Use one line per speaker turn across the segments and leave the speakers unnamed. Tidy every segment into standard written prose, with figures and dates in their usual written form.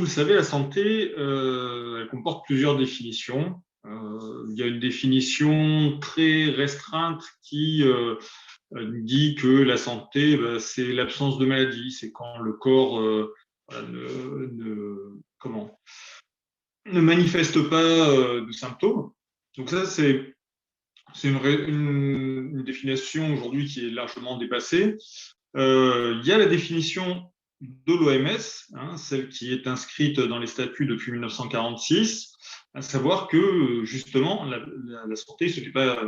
savez, la santé, elle comporte plusieurs définitions. Il y a une définition très restreinte qui dit que la santé, c'est l'absence de maladie, c'est quand le corps ne manifeste pas de symptômes. Donc ça, c'est une définition aujourd'hui qui est largement dépassée. Il y a la définition de l'OMS, celle qui est inscrite dans les statuts depuis 1946, à savoir que justement la santé, ce n'est pas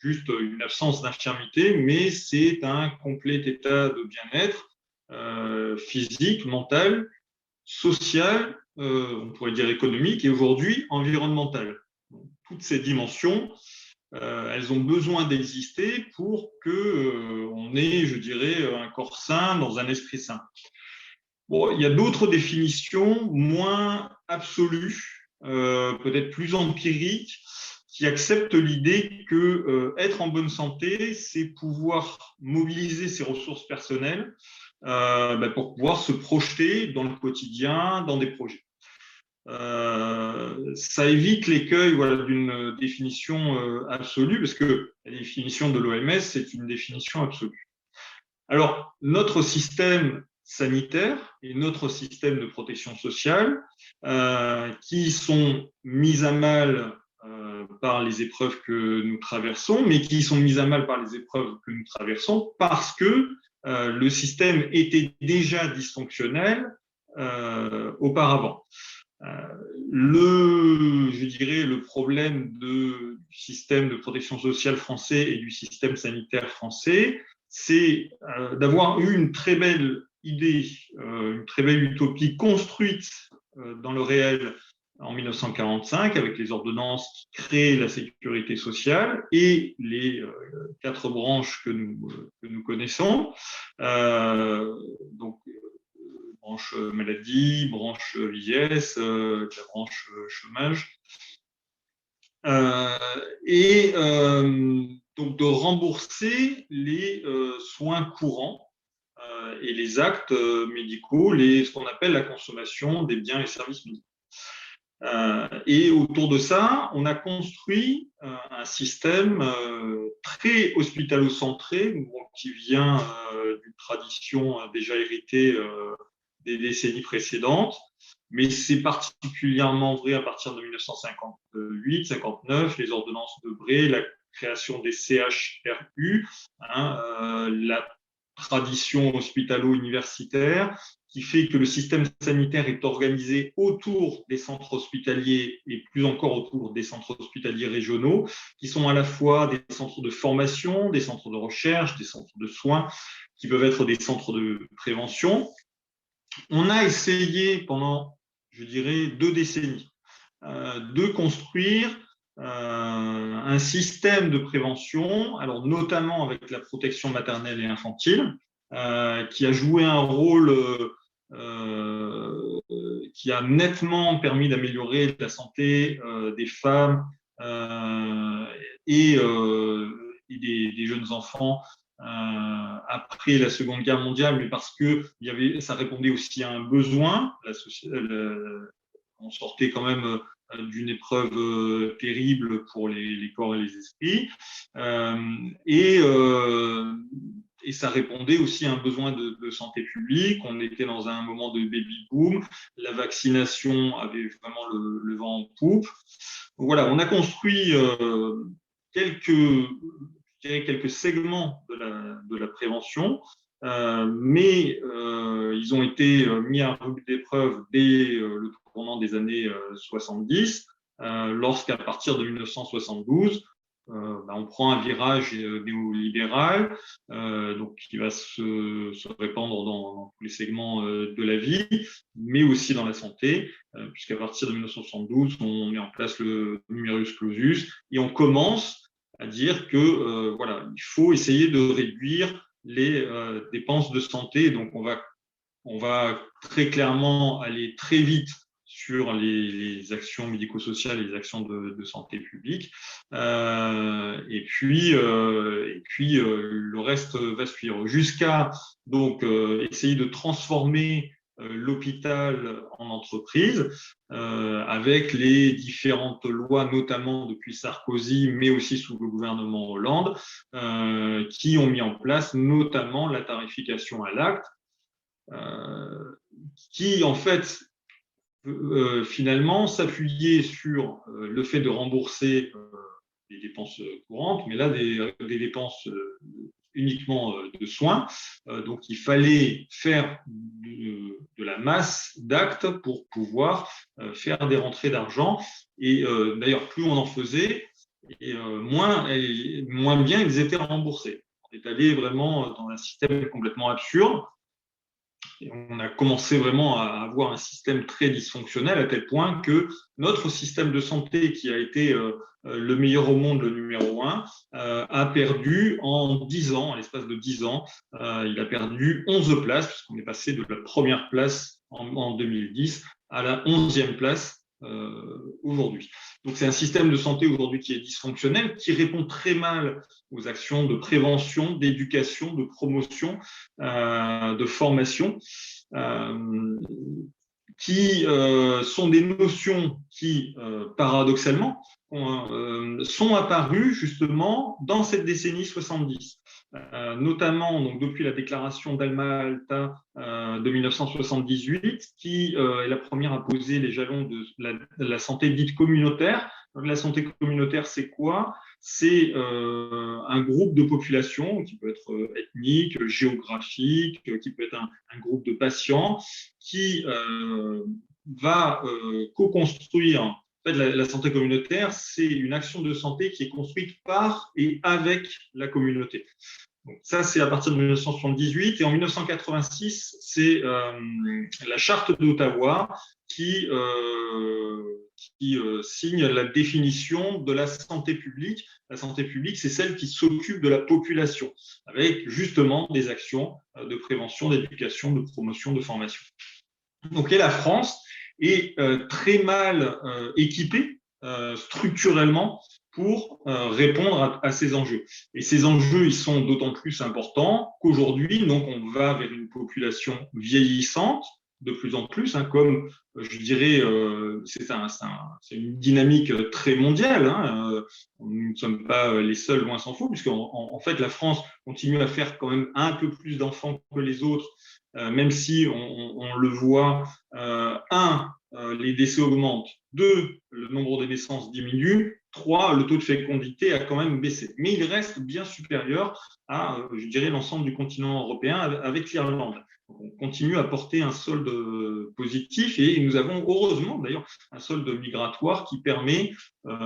juste une absence d'infirmité, mais c'est un complet état de bien-être physique, mental, social, on pourrait dire économique, et aujourd'hui environnemental. Donc, toutes ces dimensions elles ont besoin d'exister pour qu'on ait, je dirais, un corps sain dans un esprit sain. Bon, il y a d'autres définitions moins absolues, peut-être plus empiriques, qui acceptent l'idée que être en bonne santé, c'est pouvoir mobiliser ses ressources personnelles pour pouvoir se projeter dans le quotidien, dans des projets. Ça évite l'écueil d'une définition absolue, parce que la définition de l'OMS, c'est une définition absolue. Alors, notre système sanitaire et notre système de protection sociale, qui sont mis à mal par les épreuves que nous traversons, mais qui sont mis à mal par les épreuves que nous traversons parce que le système était déjà dysfonctionnel auparavant. Je dirais, le problème du système de protection sociale français et du système sanitaire français, c'est d'avoir eu une très belle idée, une très belle utopie construite dans le réel en 1945 avec les ordonnances qui créent la sécurité sociale et les 4 branches que nous connaissons. Donc, branche maladie, branche vieillesse, la branche chômage. Donc de rembourser les soins courants et les actes médicaux, ce qu'on appelle la consommation des biens et services médicaux. Et autour de ça, on a construit un système très hospitalo-centré, qui vient d'une tradition déjà héritée des décennies précédentes, mais c'est particulièrement vrai à partir de 1958-59, les ordonnances de Bray, la création des CHRU, la tradition hospitalo-universitaire, qui fait que le système sanitaire est organisé autour des centres hospitaliers et plus encore autour des centres hospitaliers régionaux, qui sont à la fois des centres de formation, des centres de recherche, des centres de soins, qui peuvent être des centres de prévention. On a essayé pendant, je dirais, 2 décennies de construire un système de prévention, alors notamment avec la protection maternelle et infantile, qui a joué un rôle qui a nettement permis d'améliorer la santé des femmes et des jeunes enfants après la Seconde Guerre mondiale, mais parce que ça répondait aussi à un besoin. On sortait quand même d'une épreuve terrible pour les corps et les esprits. Et ça répondait aussi à un besoin de santé publique. On était dans un moment de baby-boom. La vaccination avait vraiment le vent en poupe. Donc voilà, on a construit quelques segments de la prévention, mais ils ont été mis à rude épreuve dès le tournant des années 70, lorsqu'à partir de 1972, on prend un virage néolibéral donc qui va se répandre dans tous les segments de la vie, mais aussi dans la santé, puisqu'à partir de 1972, on met en place le numerus clausus et on commence à dire que voilà, il faut essayer de réduire les dépenses de santé. Donc, on va très clairement aller très vite sur les actions médico-sociales et les actions de santé publique. Et puis le reste va suivre. Jusqu'à donc essayer de transformer l'hôpital en entreprise, avec les différentes lois, notamment depuis Sarkozy, mais aussi sous le gouvernement Hollande, qui ont mis en place notamment la tarification à l'acte, qui en fait finalement s'appuyer sur le fait de rembourser des dépenses courantes, mais là des dépenses uniquement de soins. Donc il fallait faire de la masse d'actes pour pouvoir faire des rentrées d'argent. Et d'ailleurs, plus on en faisait, et moins bien ils étaient remboursés. On est allé vraiment dans un système complètement absurde. Et on a commencé vraiment à avoir un système très dysfonctionnel à tel point que notre système de santé, qui a été le meilleur au monde, le numéro 1, a perdu en 10 ans, en l'espace de 10 ans, il a perdu 11 places, puisqu'on est passé de la première place en 2010 à la 11e place aujourd'hui. Donc c'est un système de santé aujourd'hui qui est dysfonctionnel, qui répond très mal aux actions de prévention, d'éducation, de promotion, de formation, qui sont des notions qui, paradoxalement, sont apparues justement dans cette décennie 70. Notamment donc, depuis la déclaration d'Alma-Ata de 1978, qui est la première à poser les jalons de la santé dite communautaire. Donc, la santé communautaire, c'est quoi? C'est un groupe de population qui peut être ethnique, géographique, qui peut être un groupe de patients qui va co-construire. En fait, la santé communautaire, c'est une action de santé qui est construite par et avec la communauté. Donc, ça, c'est à partir de 1978. Et en 1986, c'est la charte d'Ottawa qui signe la définition de la santé publique. La santé publique, c'est celle qui s'occupe de la population, avec justement des actions de prévention, d'éducation, de promotion, de formation. Donc, et la France est très mal équipée structurellement pour répondre à ces enjeux. Et ces enjeux, ils sont d'autant plus importants qu'aujourd'hui, donc, on va vers une population vieillissante de plus en plus, hein, comme je dirais, c'est une dynamique très mondiale. Hein, nous ne sommes pas les seuls, loin s'en faut, puisqu'en fait, la France continue à faire quand même un peu plus d'enfants que les autres, même si on le voit, les décès augmentent, 2, le nombre de naissances diminue, 3, le taux de fécondité a quand même baissé. Mais il reste bien supérieur à, je dirais, l'ensemble du continent européen avec l'Irlande. On continue à porter un solde positif et nous avons heureusement d'ailleurs un solde migratoire qui permet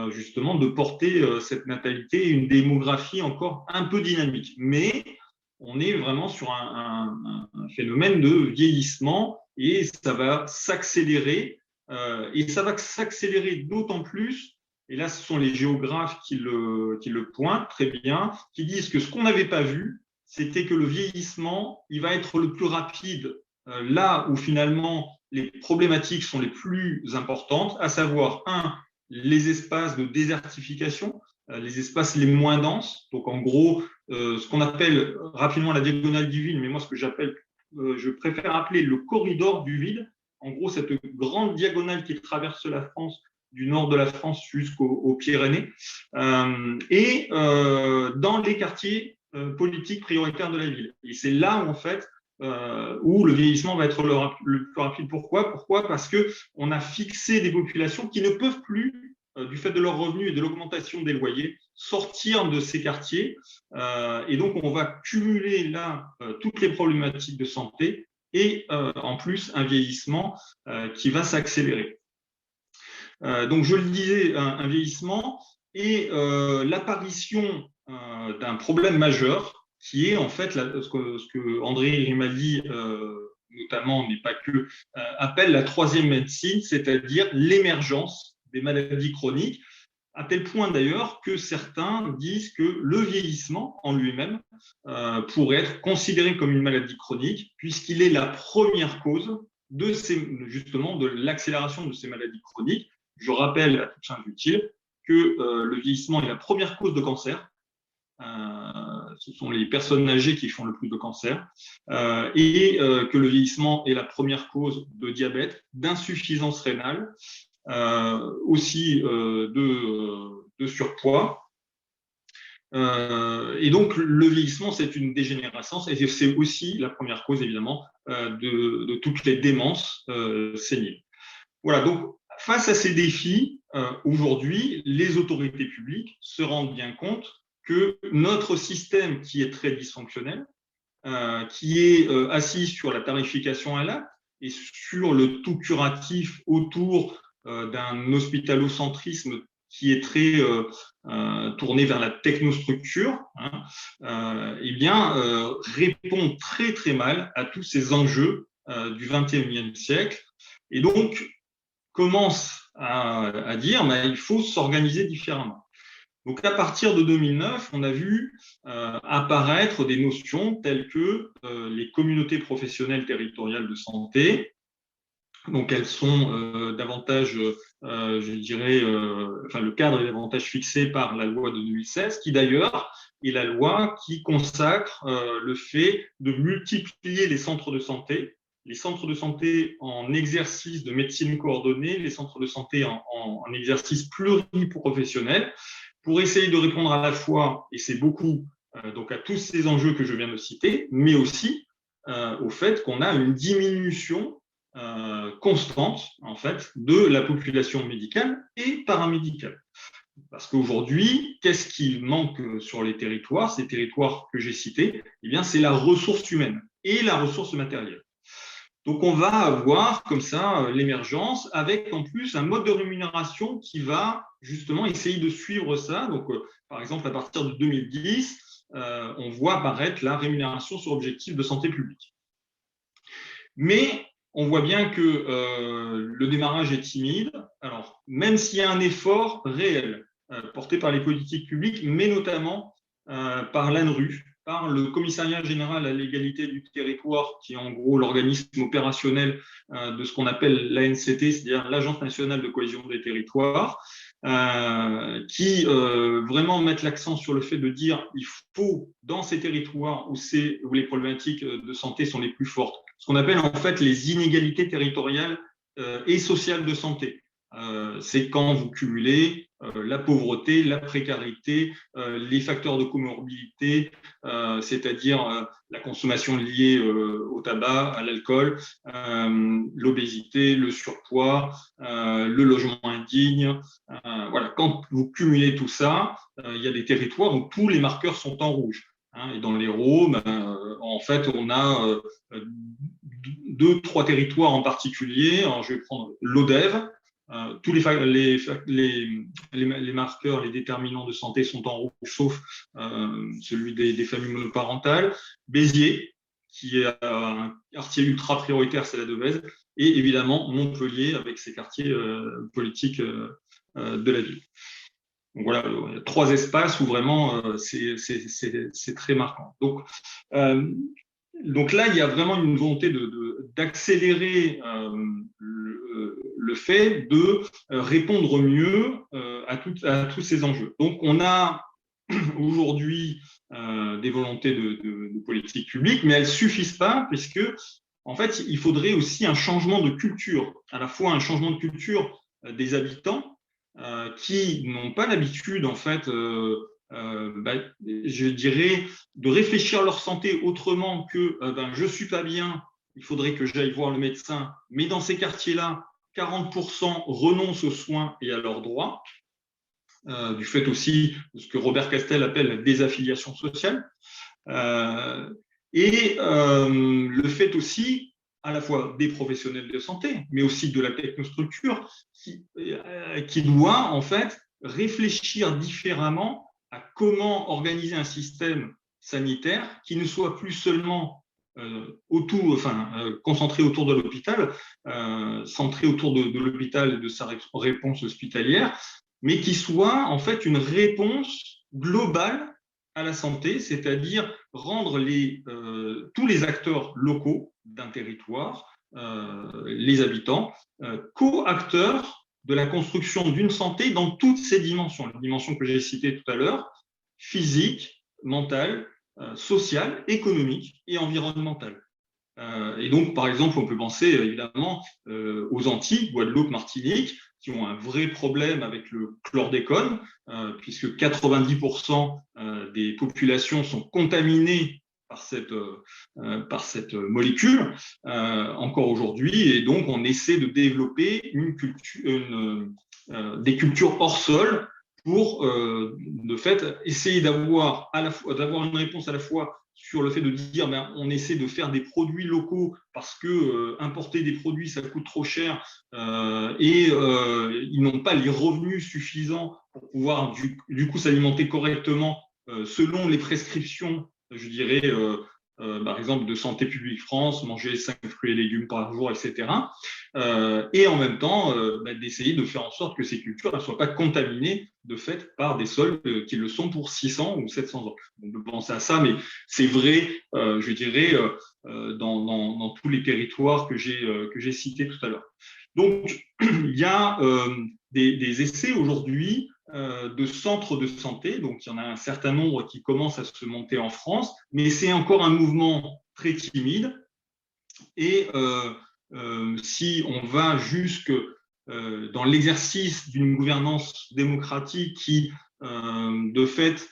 justement de porter cette natalité et une démographie encore un peu dynamique. Mais on est vraiment sur un phénomène de vieillissement et ça va s'accélérer. Et ça va s'accélérer d'autant plus, et là ce sont les géographes qui le pointent très bien, qui disent que ce qu'on n'avait pas vu, c'était que le vieillissement, il va être le plus rapide là où finalement les problématiques sont les plus importantes, à savoir, les espaces de désertification, les espaces les moins denses, donc en gros, ce qu'on appelle rapidement la diagonale du vide, mais moi ce que je préfère appeler le corridor du vide. En gros, cette grande diagonale qui traverse la France, du nord de la France jusqu'aux Pyrénées, et dans les quartiers politiques prioritaires de la ville. Et c'est là où, en fait, où le vieillissement va être le plus rapide. Pourquoi? Parce qu'on a fixé des populations qui ne peuvent plus, du fait de leurs revenus et de l'augmentation des loyers, sortir de ces quartiers. Et donc, on va cumuler là toutes les problématiques de santé et en plus un vieillissement qui va s'accélérer. Donc, je le disais, un vieillissement et l'apparition d'un problème majeur qui est en fait ce que André Grimaldi, notamment, mais pas que, appelle la troisième médecine, c'est-à-dire l'émergence des maladies chroniques, à tel point d'ailleurs que certains disent que le vieillissement en lui-même pourrait être considéré comme une maladie chronique, puisqu'il est la première cause justement de l'accélération de ces maladies chroniques. Je rappelle à toute fin utile que le vieillissement est la première cause de cancer, ce sont les personnes âgées qui font le plus de cancer, et que le vieillissement est la première cause de diabète, d'insuffisance rénale, aussi de surpoids. Et donc, le vieillissement, c'est une dégénérescence et c'est aussi la première cause, évidemment, de toutes les démences séniles. Voilà, donc, face à ces défis, aujourd'hui, les autorités publiques se rendent bien compte que notre système, qui est très dysfonctionnel, qui est assis sur la tarification à l'acte et sur le tout curatif autour d'un hospitalocentrisme qui est très tourné vers la technostructure, eh bien, répond très très mal à tous ces enjeux du XXIe siècle. Et donc, commence à dire il faut s'organiser différemment. Donc, à partir de 2009, on a vu apparaître des notions telles que les communautés professionnelles territoriales de santé. Donc, elles sont davantage, je dirais, enfin, le cadre est davantage fixé par la loi de 2016, qui d'ailleurs est la loi qui consacre le fait de multiplier les centres de santé en exercice de médecine coordonnée, les centres de santé en exercice pluriprofessionnel, pour essayer de répondre à la fois, et c'est beaucoup, donc à tous ces enjeux que je viens de citer, mais aussi au fait qu'on a une diminution constante, en fait, de la population médicale et paramédicale. Parce qu'aujourd'hui, qu'est-ce qui manque sur les territoires, ces territoires que j'ai cités? Eh bien, c'est la ressource humaine et la ressource matérielle. Donc, on va avoir comme ça l'émergence avec en plus un mode de rémunération qui va justement essayer de suivre ça. Donc, par exemple, à partir de 2010, on voit apparaître la rémunération sur objectif de santé publique. Mais on voit bien que le démarrage est timide. Alors, même s'il y a un effort réel porté par les politiques publiques, mais notamment par l'ANRU, par le Commissariat général à l'égalité du territoire, qui est en gros l'organisme opérationnel de ce qu'on appelle l'ANCT, c'est-à-dire l'Agence nationale de cohésion des territoires, qui vraiment mettent l'accent sur le fait de dire il faut, dans ces territoires où les problématiques de santé sont les plus fortes, ce qu'on appelle en fait les inégalités territoriales et sociales de santé. C'est quand vous cumulez la pauvreté, la précarité, les facteurs de comorbidité, c'est-à-dire la consommation liée au tabac, à l'alcool, l'obésité, le surpoids, le logement indigne. Voilà, quand vous cumulez tout ça, il y a des territoires où tous les marqueurs sont en rouge. Et dans l'Hérault, en fait, on a 2-3 territoires en particulier. Alors, je vais prendre l'Odève. Tous les marqueurs, les déterminants de santé sont en rouge, sauf celui des familles monoparentales. Béziers, qui est un quartier ultra prioritaire, c'est la Devèze. Et évidemment, Montpellier, avec ses quartiers politiques de la ville. Donc voilà, il y a 3 espaces où vraiment c'est très marquant. Donc là, il y a vraiment une volonté d'accélérer le fait de répondre mieux à tous ces enjeux. Donc on a aujourd'hui des volontés de politique publique, mais elles ne suffisent pas, puisque en fait, il faudrait aussi un changement de culture, à la fois un changement de culture des habitants, qui n'ont pas l'habitude, en fait, je dirais, de réfléchir à leur santé autrement que je ne suis pas bien, il faudrait que j'aille voir le médecin, mais dans ces quartiers-là, 40% renoncent aux soins et à leurs droits, du fait aussi de ce que Robert Castel appelle la désaffiliation sociale, et le fait aussi à la fois des professionnels de santé, mais aussi de la technostructure, qui doit en fait réfléchir différemment à comment organiser un système sanitaire qui ne soit plus seulement concentré autour de l'hôpital, centré autour de l'hôpital et de sa réponse hospitalière, mais qui soit en fait une réponse globale à la santé, c'est-à-dire rendre tous les acteurs locaux d'un territoire, les habitants, co-acteurs de la construction d'une santé dans toutes ses dimensions. Les dimensions que j'ai citées tout à l'heure, physique, mentale, sociale, économique et environnementale. Et donc, par exemple, on peut penser évidemment aux Antilles, Guadeloupe, Martinique, qui ont un vrai problème avec le chlordécone, puisque 90% des populations sont contaminées par cette molécule encore aujourd'hui. Et donc, on essaie de développer des cultures hors sol pour, de fait, essayer d'avoir une réponse à la fois sur le fait de dire on essaie de faire des produits locaux parce que importer des produits ça coûte trop cher et ils n'ont pas les revenus suffisants pour pouvoir du coup s'alimenter correctement selon les prescriptions, je dirais, par exemple de Santé publique France, manger 5 fruits et légumes par jour, etc. Et en même temps d'essayer de faire en sorte que ces cultures ne soient pas contaminées de fait par des sols qui le sont pour 600 ou 700 ans. On peut penser à ça, mais c'est vrai, je dirais, dans tous les territoires que j'ai cités tout à l'heure. Donc, il y a des essais aujourd'hui de centres de santé, donc il y en a un certain nombre qui commencent à se monter en France, mais c'est encore un mouvement très timide. Et si on va jusque dans l'exercice d'une gouvernance démocratique qui, de fait,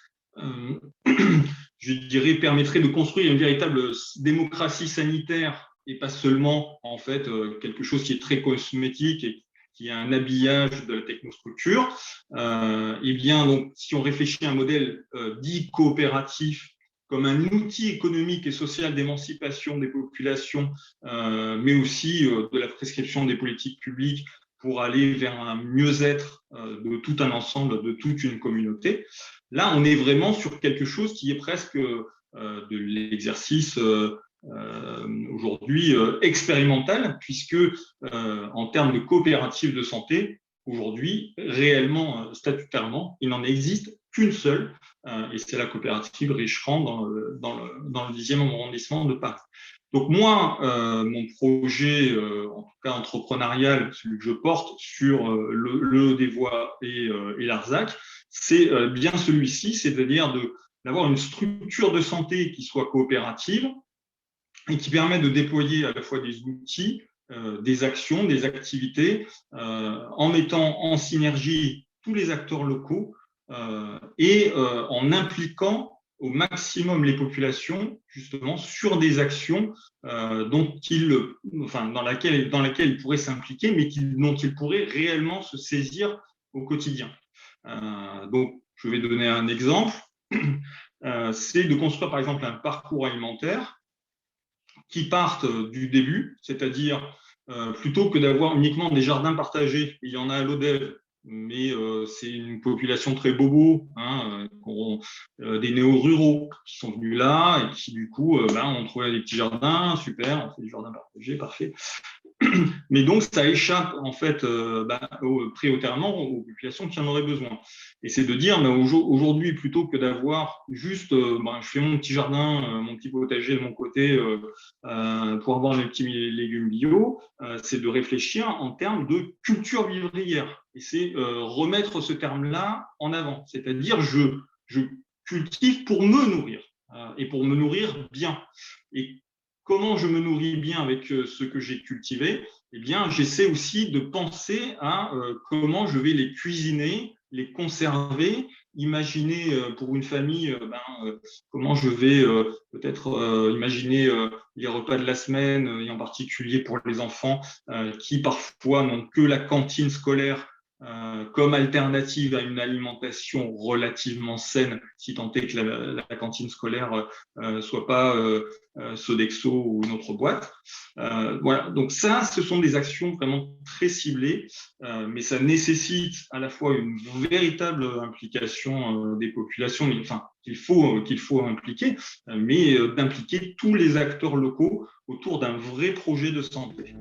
je dirais, permettrait de construire une véritable démocratie sanitaire et pas seulement, en fait, quelque chose qui est très cosmétique et qui a un habillage de la technostructure. Eh bien, donc, si on réfléchit à un modèle dit coopératif comme un outil économique et social d'émancipation des populations, mais aussi de la prescription des politiques publiques pour aller vers un mieux-être de tout un ensemble, de toute une communauté. Là, on est vraiment sur quelque chose qui est presque de l'exercice aujourd'hui expérimental, puisque en termes de coopératives de santé, aujourd'hui, réellement, statutairement, il n'en existe qu'une seule, et c'est la coopérative Richerand dans le 10e arrondissement de Paris. Donc moi, mon projet, en tout cas entrepreneurial, celui que je porte sur le des voies et l'Arzac, c'est bien celui-ci, c'est-à-dire d'avoir une structure de santé qui soit coopérative et qui permet de déployer à la fois des outils, des actions, des activités, en mettant en synergie tous les acteurs locaux et en impliquant au maximum les populations justement sur des actions dans lesquelles ils pourraient s'impliquer, mais dont ils pourraient réellement se saisir au quotidien. Donc, je vais donner un exemple. C'est de construire par exemple un parcours alimentaire qui partent du début, c'est-à-dire plutôt que d'avoir uniquement des jardins partagés, il y en a à l'Odève, mais c'est une population très bobo, des néo-ruraux qui sont venus là et qui du coup ont trouvé des petits jardins, super, on fait des jardins partagés, parfait. Mais donc, ça échappe en fait prioritairement aux populations qui en auraient besoin. Et c'est de dire, aujourd'hui, plutôt que d'avoir juste, je fais mon petit jardin, mon petit potager de mon côté pour avoir mes petits légumes bio, c'est de réfléchir en termes de culture vivrière. Et c'est remettre ce terme-là en avant. C'est-à-dire, je cultive pour me nourrir et pour me nourrir bien. Et comment je me nourris bien avec ce que j'ai cultivé, eh bien, j'essaie aussi de penser à comment je vais les cuisiner, les conserver, imaginer pour une famille comment je vais peut-être imaginer les repas de la semaine, et en particulier pour les enfants qui parfois n'ont que la cantine scolaire comme alternative à une alimentation relativement saine, si tant est que la cantine scolaire soit pas Sodexo ou une autre boîte. Voilà, donc ça, ce sont des actions vraiment très ciblées, mais ça nécessite à la fois une véritable implication des populations, qu'il faut impliquer, mais d'impliquer tous les acteurs locaux autour d'un vrai projet de santé.